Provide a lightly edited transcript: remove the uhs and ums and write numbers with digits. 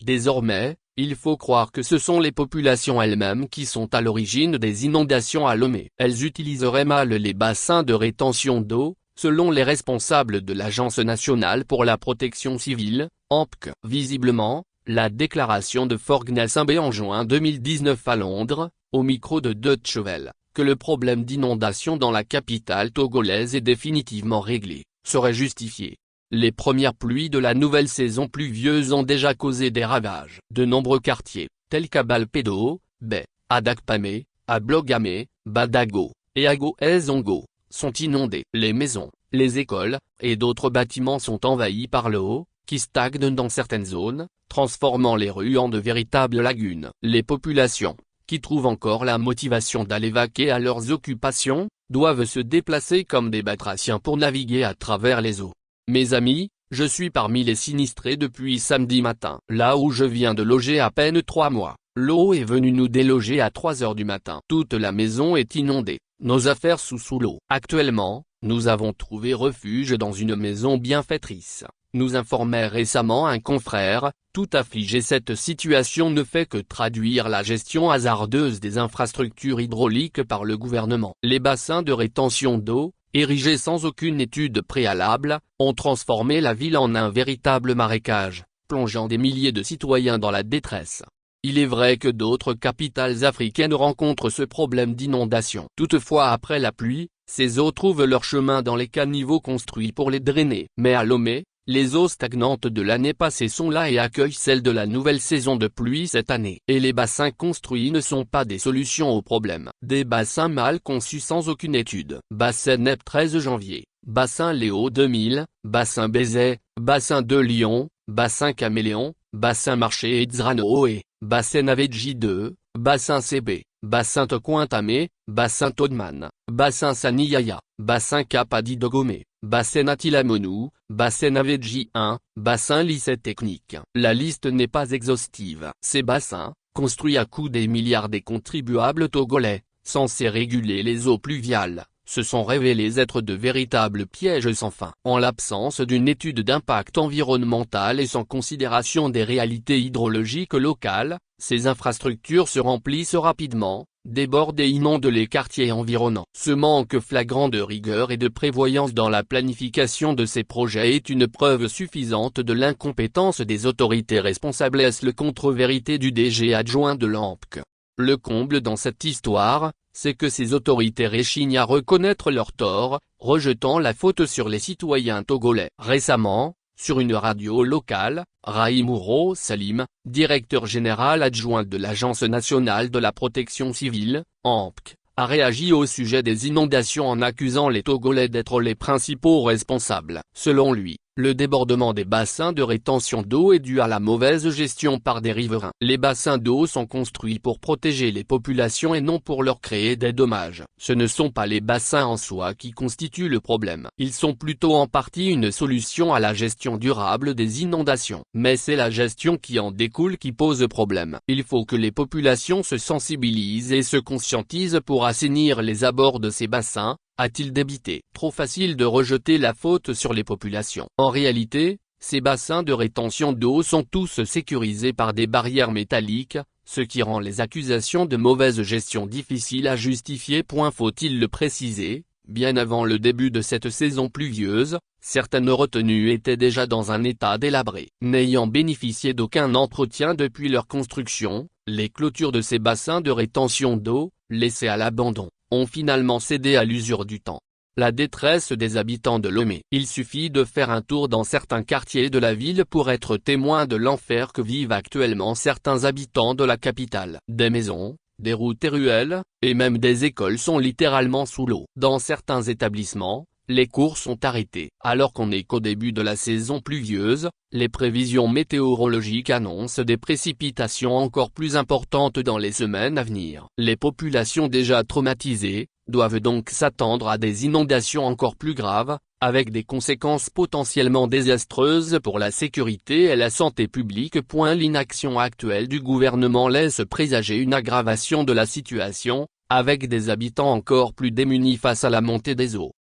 Désormais, il faut croire que ce sont les populations elles-mêmes qui sont à l'origine des inondations à Lomé. Elles utiliseraient mal les bassins de rétention d'eau, selon les responsables de l'Agence nationale pour la protection civile, ANPC. Visiblement, la déclaration de Forgue Gnassingbé en juin 2019 à Londres, au micro de Deutsche Welle, que le problème d'inondation dans la capitale togolaise est définitivement réglé, serait justifiée. Les premières pluies de la nouvelle saison pluvieuse ont déjà causé des ravages. De nombreux quartiers, tels qu'à Balpedo, Bay, à Dakpamé, à Blogamé, Badago, et à Goezongo, sont inondés. Les maisons, les écoles, et d'autres bâtiments sont envahis par l'eau, qui stagne dans certaines zones, transformant les rues en de véritables lagunes. Les populations, qui trouvent encore la motivation d'aller vaquer à leurs occupations, doivent se déplacer comme des batraciens pour naviguer à travers les eaux. Mes amis, je suis parmi les sinistrés depuis samedi matin. Là où je viens de loger à peine 3 mois, l'eau est venue nous déloger à 3 heures du matin. Toute la maison est inondée, nos affaires sous l'eau. Actuellement, nous avons trouvé refuge dans une maison bienfaitrice, nous informait récemment un confrère. Tout affligé, cette situation ne fait que traduire la gestion hasardeuse des infrastructures hydrauliques par le gouvernement. Les bassins de rétention d'eau, érigés sans aucune étude préalable, ont transformé la ville en un véritable marécage, plongeant des milliers de citoyens dans la détresse. Il est vrai que d'autres capitales africaines rencontrent ce problème d'inondation. Toutefois, après la pluie, ces eaux trouvent leur chemin dans les caniveaux construits pour les drainer. Mais à Lomé, les eaux stagnantes de l'année passée sont là et accueillent celles de la nouvelle saison de pluie cette année. Et les bassins construits ne sont pas des solutions au problème. Des bassins mal conçus sans aucune étude. Bassin Nep 13 janvier, bassin Léo 2000, bassin Bézet, bassin de Lyon, bassin Caméléon, bassin Marché et Tzranoé, bassin Navedji 2, bassin CB, bassin Tocointamé, bassin Todman, bassin Saniyaya, bassin Kapadi Dogomé, bassin Atilamonou, bassin Navedji 1, bassin lycée technique. La liste n'est pas exhaustive. Ces bassins, construits à coût des milliards des contribuables togolais, censés réguler les eaux pluviales, se sont révélés être de véritables pièges sans fin. En l'absence d'une étude d'impact environnemental et sans considération des réalités hydrologiques locales, ces infrastructures se remplissent rapidement, débordent et inondent les quartiers environnants. Ce manque flagrant de rigueur et de prévoyance dans la planification de ces projets est une preuve suffisante de l'incompétence des autorités responsables. Est-ce le contre-vérité du DG adjoint de l'ANPC? Le comble dans cette histoire, c'est que ces autorités réchignent à reconnaître leurs torts, rejetant la faute sur les citoyens togolais. Récemment, sur une radio locale, Raïmouro Salim, directeur général adjoint de l'Agence nationale de la protection civile, ANPC, a réagi au sujet des inondations en accusant les Togolais d'être les principaux responsables. Selon lui, le débordement des bassins de rétention d'eau est dû à la mauvaise gestion par des riverains. Les bassins d'eau sont construits pour protéger les populations et non pour leur créer des dommages. Ce ne sont pas les bassins en soi qui constituent le problème. Ils sont plutôt en partie une solution à la gestion durable des inondations. Mais c'est la gestion qui en découle qui pose problème. Il faut que les populations se sensibilisent et se conscientisent pour assainir les abords de ces bassins, a-t-il débité. Trop facile de rejeter la faute sur les populations. En réalité, ces bassins de rétention d'eau sont tous sécurisés par des barrières métalliques, ce qui rend les accusations de mauvaise gestion difficiles à justifier. Faut-il le préciser, bien avant le début de cette saison pluvieuse, certaines retenues étaient déjà dans un état délabré. N'ayant bénéficié d'aucun entretien depuis leur construction, les clôtures de ces bassins de rétention d'eau, laissés à l'abandon, ont finalement cédé à l'usure du temps. La détresse des habitants de Lomé. Il suffit de faire un tour dans certains quartiers de la ville pour être témoin de l'enfer que vivent actuellement certains habitants de la capitale. Des maisons, des routes et ruelles, et même des écoles sont littéralement sous l'eau. Dans certains établissements, les cours sont arrêtés. Alors qu'on n'est qu'au début de la saison pluvieuse, les prévisions météorologiques annoncent des précipitations encore plus importantes dans les semaines à venir. Les populations déjà traumatisées doivent donc s'attendre à des inondations encore plus graves, avec des conséquences potentiellement désastreuses pour la sécurité et la santé publique. L'inaction actuelle du gouvernement laisse présager une aggravation de la situation, avec des habitants encore plus démunis face à la montée des eaux.